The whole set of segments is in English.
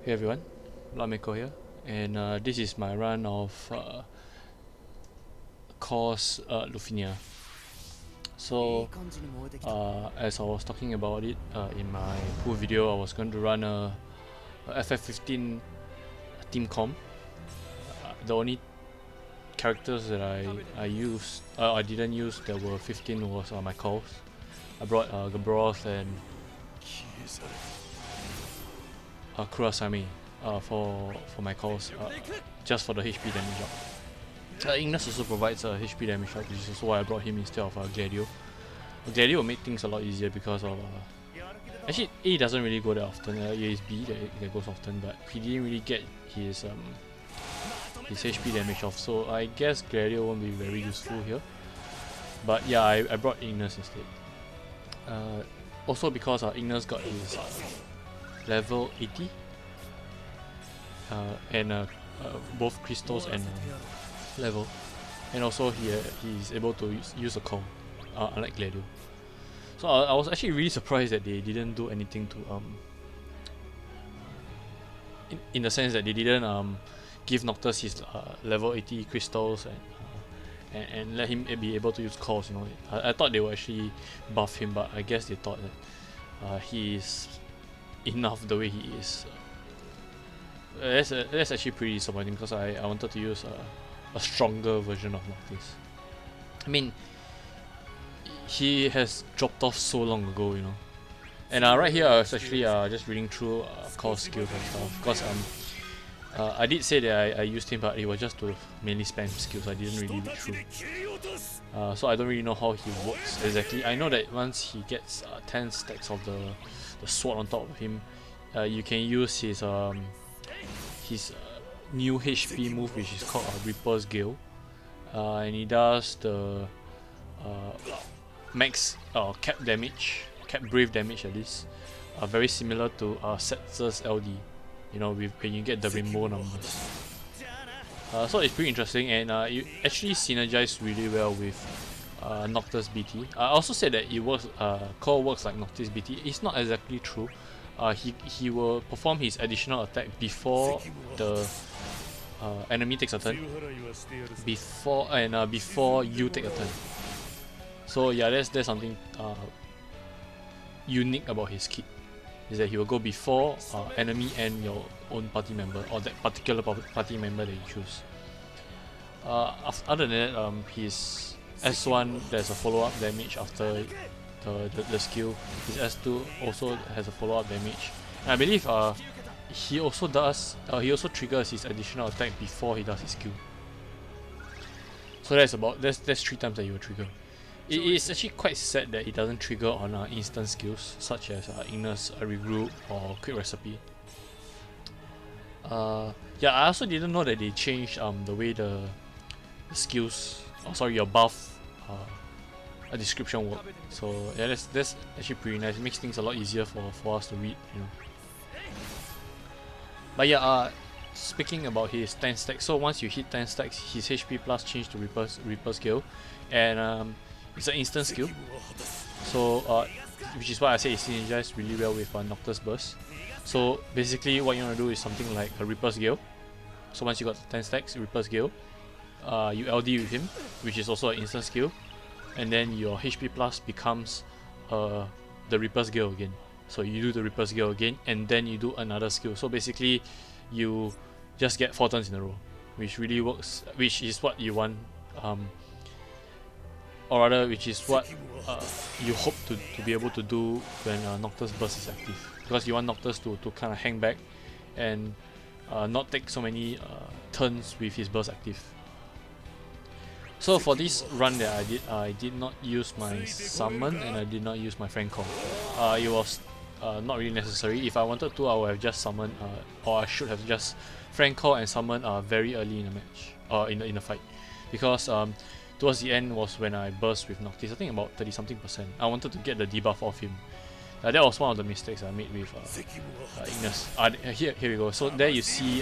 Hey everyone, bloodmako here, and this is my run of course Lufenia. So as I was talking about it in my pool video, I was going to run a FF15 team comp. The only characters that I didn't use that were 15 was my calls. I brought Gabroth and Kurasami for my calls, just for the HP damage up. Ignis also provides a HP damage up, which is also why I brought him instead of Gladio. Gladio will make things a lot easier because of actually A doesn't really go that often. A is B that goes often, but he didn't really get his HP damage off, so I guess Gladio won't be very useful here. But yeah, I brought Ignis instead. Also because Ignis got his level 80 and both crystals and level, and also he's able to use a call, unlike Gladio. So I was actually really surprised that they didn't do anything to in the sense that they didn't give Noctis his level 80 crystals and let him be able to use calls. You know, I thought they would actually buff him, but I guess they thought that he is enough the way he is. That's actually pretty disappointing because I wanted to use a stronger version of Noctis. I mean, he has dropped off so long ago, you know. And right here I was actually just reading through core skills and stuff, because I did say that I used him, but it was just to mainly spam skills. I didn't really read through. So I don't really know how he works exactly. I know that once he gets 10 stacks of the sword on top of him, you can use his new HP move, which is called Reaper's Gale, and he does the max cap damage, cap brave damage at least, very similar to Setzer's LD, you know, when you get the rainbow numbers. So it's pretty interesting, and it actually synergizes really well with Noctis BT. I also said that it works, core works like Noctis BT. It's not exactly true. He will perform his additional attack before the enemy takes a turn, before you take a turn. So yeah, that's something unique about his kit, is that he will go before enemy and your own party member, or that particular party member that you choose. Other than that, his S1, there's a follow-up damage after the skill. His S2 also has a follow-up damage, and I believe he also triggers his additional attack before he does his skill. So that's 3 times that he will trigger. It is actually quite sad that it doesn't trigger on instant skills such as Ignis, Regroup, or Quick Recipe. Yeah, I also didn't know that they changed the way the skills, your buff description work. So yeah, that's actually pretty nice. It makes things a lot easier for us to read, you know. But yeah, speaking about his 10 stacks, so once you hit 10 stacks, his HP plus change to Reaper's Gale, and it's an instant skill. So which is why I say it synergizes really well with Noctis Burst. So basically what you want to do is something like a Reaper's Gale. So once you got 10 stacks, Reaper's Gale, you LD with him, which is also an instant skill, and then your HP plus becomes the Reaper's Gale again. So you do the Reaper's Gale again, and then you do another skill. So basically you just get 4 turns in a row, which really works, which is what you want, or rather which is what you hope to be able to do when Noctis Burst is active, because you want Noctis to kind of hang back and not take so many turns with his burst active. So for this run that I did not use my summon, and I did not use my friend call. It was not really necessary. If I wanted to, I would have just summoned, or I should have just friend call and summon very early in the match, or in the fight, because towards the end was when I burst with Noctis. I think about 30-something%. I wanted to get the debuff off him. That was one of the mistakes I made with Ignis. Here we go. So there you see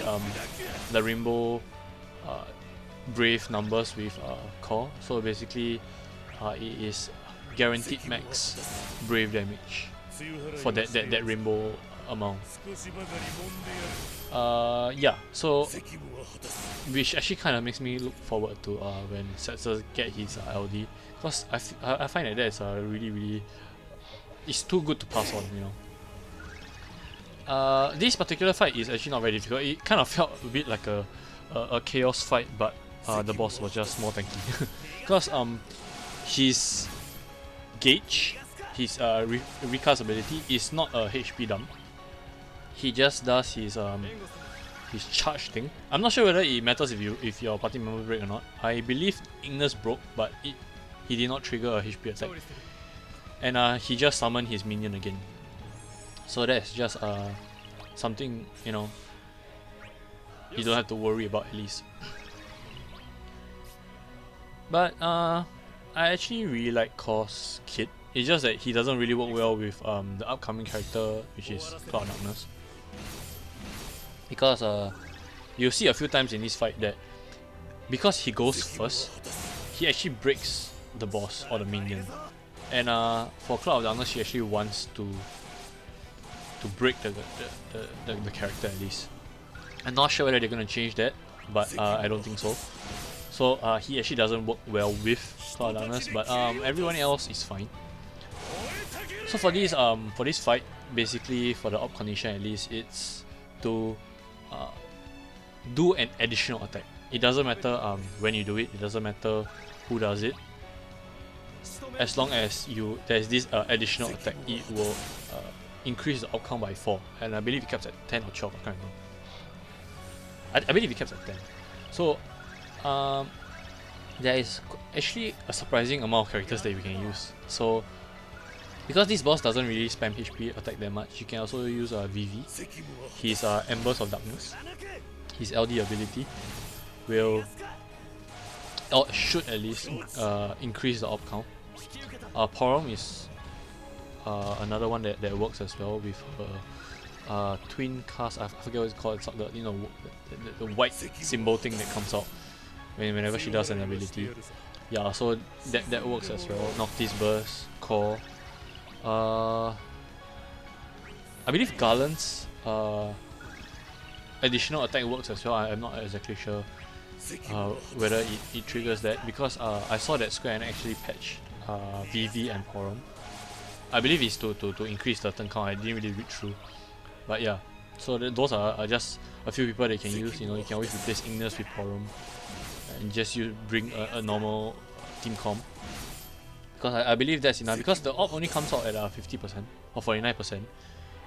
the rainbow brave numbers with core. So basically it is guaranteed max brave damage for that rainbow amount. Yeah, so which actually kind of makes me look forward to when Setzer get his LD, because I find that that's really it's too good to pass on, you know. This particular fight is actually not very difficult. It kind of felt a bit like a chaos fight, but the boss was just more tanky. Because his gauge, his recast ability is not a HP dump. He just does his charge thing. I'm not sure whether it matters if your party member break or not. I believe Ignis broke, but he did not trigger a HP attack. And he just summoned his minion again. So that's just something, you know, you don't have to worry about at least. But I actually really like Kor's kit. It's just that he doesn't really work well with the upcoming character, which is Cloud Darkness. Because you'll see a few times in this fight that because he goes first, he actually breaks the boss or the minion. And for Cloud Darkness, she actually wants to break the character at least. I'm not sure whether they're gonna change that, but I don't think so. So he actually doesn't work well with Cloud Darkness, but everyone else is fine. So for this fight, basically for the Orb Condition at least, it's to do an additional attack. It doesn't matter when you do it. It doesn't matter who does it. As long as there's this additional attack, it will increase the outcome by 4, and I believe it caps at 10 or 12. I can't remember. I believe it caps at 10. So there is actually a surprising amount of characters that we can use. So because this boss doesn't really spam HP attack that much, you can also use Vivi. His Embers of Darkness, his LD ability will, or should at least, increase the op count. Porom is another one that works as well with twin cast. I forget what it's called. It's the, you know, the white symbol thing that comes out whenever she does an ability. Yeah, so that works as well. Noctis burst, core. I believe Garland's additional attack works as well. I'm not exactly sure whether it triggers that, because I saw that Square Enix actually patched Vivi and Porom. I believe it's to increase the turn count. I didn't really read through, but yeah. So those are just a few people they can use. You know, you can always replace Ignis with Porom, and just bring a normal team comp. Because I believe that's enough. Because the orb only comes out at 50% or 49%,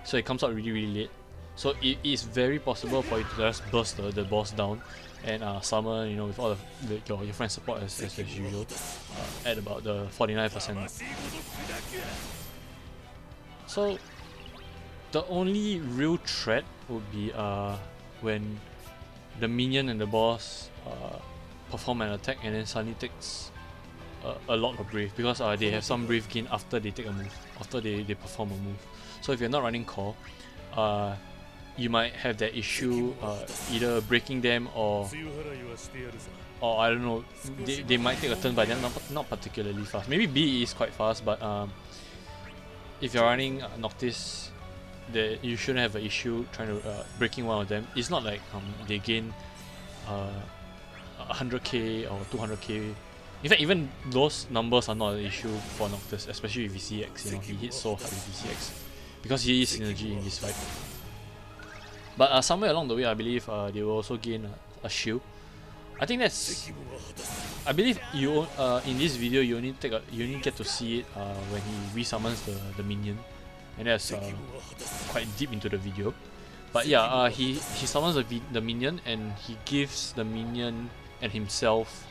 so it comes out really late. So it is very possible for you to just burst the boss down and summon, you know, with all your friend support as usual, at about the 49%. So the only real threat would be when the minion and the boss perform an attack and then suddenly takes a lot of breath, because they have some breath gain after they take a move, after they perform a move. So if you're not running core, you might have that issue, either breaking them or I don't know, they might take a turn, but they're not particularly fast. Maybe B is quite fast, but if you're running Noctis, you shouldn't have an issue trying to breaking one of them. It's not like they gain 100k or 200k. In fact, even those numbers are not an issue for Noctis, especially with VCX. You know, he hits so hard with VCX because he is synergy in this fight. But somewhere along the way, I believe they will also gain a shield. I think that's. I believe you in this video you only get to see it when he resummons the minion, and that's quite deep into the video. But yeah, he summons the minion, and he gives the minion and himself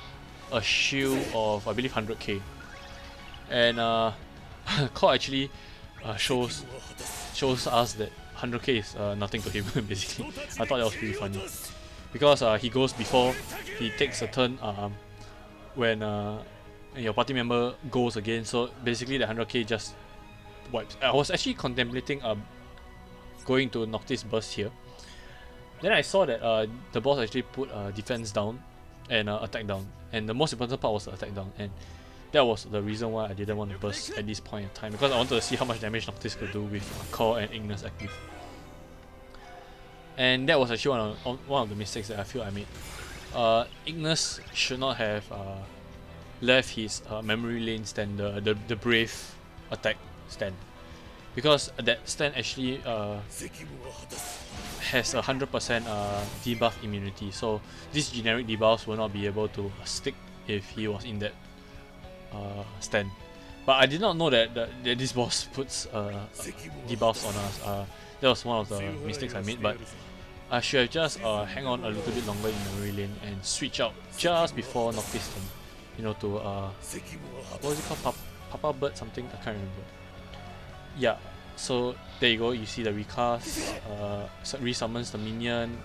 a shield of, I believe, 100k. And Core actually shows us that 100k is nothing to him. Basically, I thought that was pretty funny, because he goes before he takes a turn when your party member goes again. So basically, the 100k just wipes. I was actually contemplating going to Noctis burst here. Then I saw that the boss actually put defense down and attack down, and the most important part was the attack down, and that was the reason why I didn't want to burst at this point in time, because I wanted to see how much damage Noctis could do with Core and Ignis active. And that was actually one of the mistakes that I feel I made. Ignis should not have left his memory lane stand, the brave attack stand, because that stand actually has 100% debuff immunity, so these generic debuffs will not be able to stick if he was in that stand. But I did not know that this boss puts debuffs on us. That was one of the mistakes I made, but I should have just hang on a little bit longer in memory lane and switch out just before Noctis turn, you know, to what was it called, Papa Bird something, I can't remember. Yeah, so there you go, you see the recast, resummons the minion.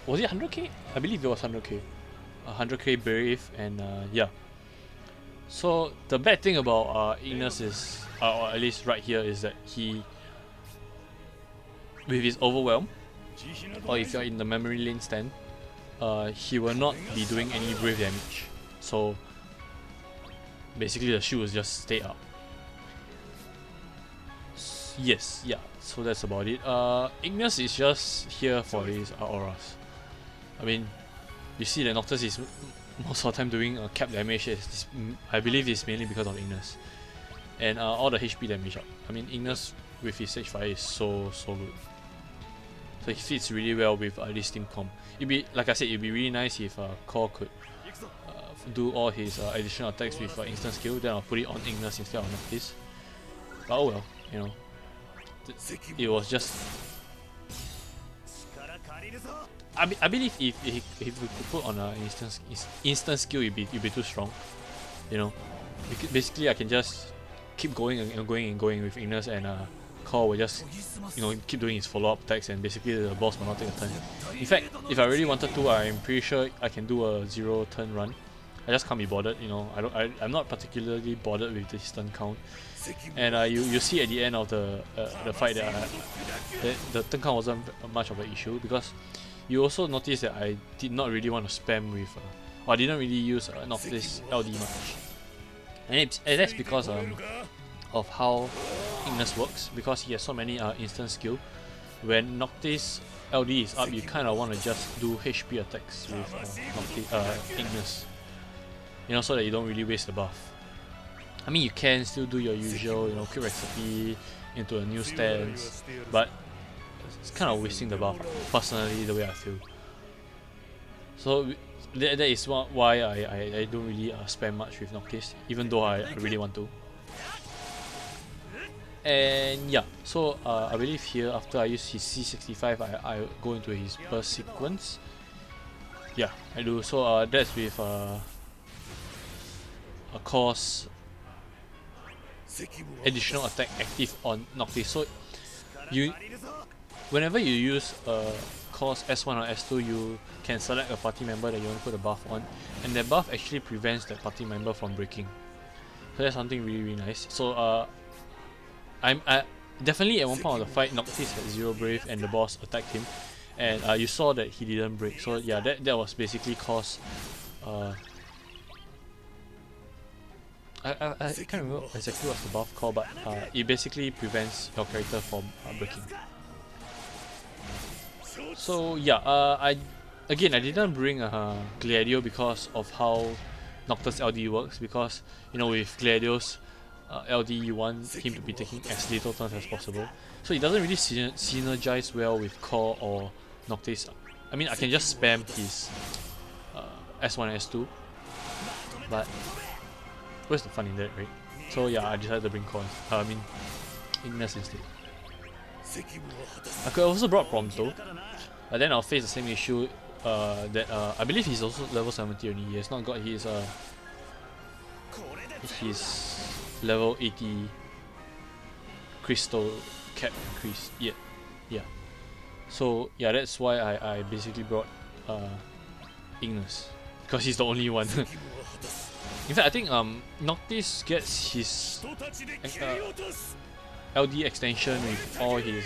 Was it 100k? I believe it was 100k. 100k brave, and yeah. So the bad thing about Ignis is, or at least right here, is that he, with his overwhelm, or if you're in the memory lane stand, he will not be doing any brave damage. So basically the shield will just stay up. Yes, yeah, so that's about it. Ignis is just here for his auras. I mean, you see that Noctis is most of the time doing cap damage. I believe it's mainly because of Ignis. And all the HP damage up. I mean, Ignis with his Sage Fire is so good. So he fits really well with this team comp. It'd be, like I said, it'd be really nice if Core could do all his additional attacks with instant skill. Then I'll put it on Ignis instead of Noctis. But oh well, you know. It was just. I believe if we could put on an instant skill, it'd be too strong. You know, basically I can just keep going and going with Ignis, and Core will just, you know, keep doing his follow-up attacks, and basically the boss will not take a turn. In fact, if I really wanted to, I'm pretty sure I can do a 0 turn run. I just can't be bothered, you know. I'm not particularly bothered with this turn count. And you see at the end of the fight that the turn count wasn't much of an issue, because you also notice that I did not really want to spam with, or I didn't really use Noctis LD much. And that's because of how Ignis works, because he has so many instant skill. When Noctis LD is up, you kind of want to just do HP attacks with Ignis, you know, so that you don't really waste the buff. I mean, you can still do your usual, you know, quick recipe into a new stance, but it's kind of wasting the buff, personally, the way I feel. So that is why I don't really spam much with Noctis, even though I really want to. And yeah, so I believe here, after I use his C65, I go into his burst sequence. Yeah, I do. So that's with a course additional attack active on Noctis. So whenever you use course S1 or S2, you can select a party member that you want to put a buff on, and that buff actually prevents that party member from breaking. So that's something really nice. So I definitely at one point of the fight, Noctis had 0 brave and the boss attacked him, and you saw that he didn't break. So yeah, that was basically cause I can't remember exactly what's the buff called, but it basically prevents your character from breaking. So yeah, I didn't bring Gladio because of how Noctis LD works, because, you know, with Gladio's LD, you want him to be taking as little turns as possible. So it doesn't really synergize well with Core or Noctis. I mean, I can just spam his S1 and S2, but where's the fun in that, right? So yeah, I decided to bring Core, Ignis instead. I could also brought Prompto, but then I'll face the same issue that I believe he's also level 70 only. He has not got his level 80 crystal cap increase yet. Yeah. So yeah, that's why I basically brought Ignis, because he's the only one. In fact, I think Noctis gets his LD extension with all his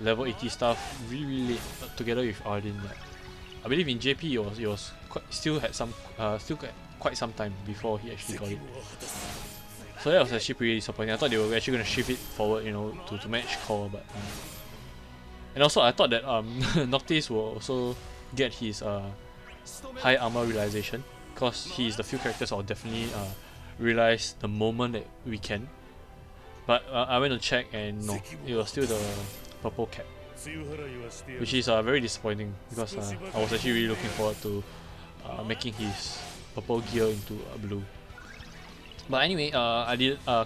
level 80 stuff really late, together with Arden. I believe in JP it was still quite some time before he actually got it. So that was actually pretty disappointing. I thought they were actually going to shift it forward, you know, to match Core, but And also I thought that Noctis will also get his high armor realization, because he is the few characters I'll definitely realize the moment that we can. But I went to check and no, it was still the purple cap, which is very disappointing, because I was actually really looking forward to making his purple gear into blue. But anyway,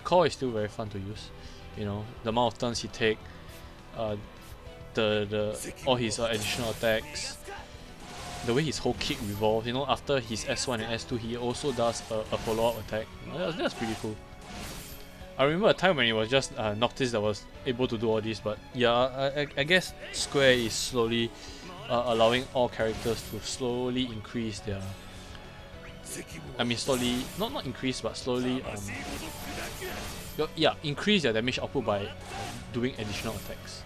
Core is still very fun to use. You know, the amount of turns he take, all his additional attacks, the way his whole kick revolves. You know, after his S1 and S2, he also does a follow-up attack. That's pretty cool. I remember a time when it was just Noctis that was able to do all this, but yeah, I guess Square is slowly allowing all characters to slowly increase their... I mean slowly, not increase, but slowly increase their damage output by doing additional attacks.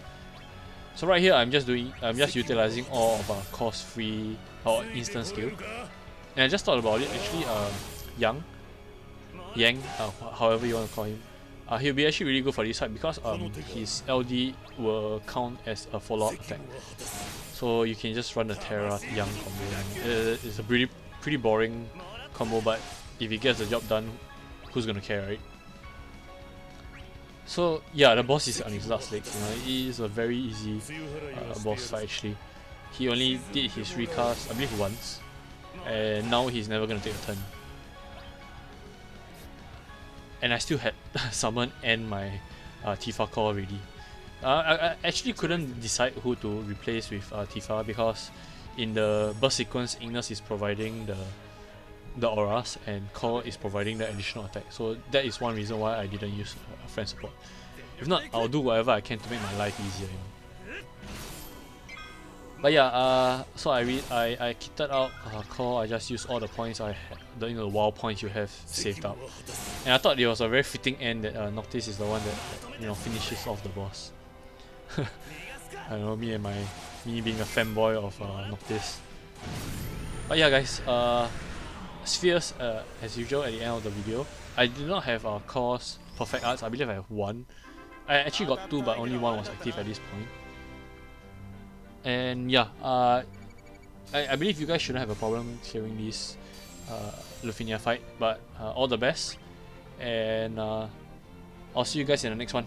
So right here I'm just utilizing all of our cost-free or instant skill. And I just thought about it, actually Yang, however you want to call him, he'll be actually really good for this fight, because his LD will count as a follow-up attack. So you can just run the Terra Yang combo. It's a pretty boring combo, but if he gets the job done, who's gonna care, right? So yeah, the boss is on his last legs. You know, it is a very easy boss fight actually. He only did his recast, I believe, once, and now he's never gonna take a turn. And I still had summon and my Tifa core already. I actually couldn't decide who to replace with Tifa, because in the burst sequence, Ignis is providing the auras and Core is providing the additional attack. So that is one reason why I didn't use friend support. If not, I'll do whatever I can to make my life easier. You know? But yeah, so I kitted out Core. I just used all the points I had, the wild points you have saved up, and I thought it was a very fitting end that Noctis is the one that finishes off the boss. I don't know, me being a fanboy of Noctis. But yeah, guys, spheres as usual at the end of the video. I did not have Core's perfect arts. I believe I have one. I actually got two, but only one was active at this point. And yeah, I believe you guys shouldn't have a problem clearing this Lufenia fight, but all the best, and I'll see you guys in the next one.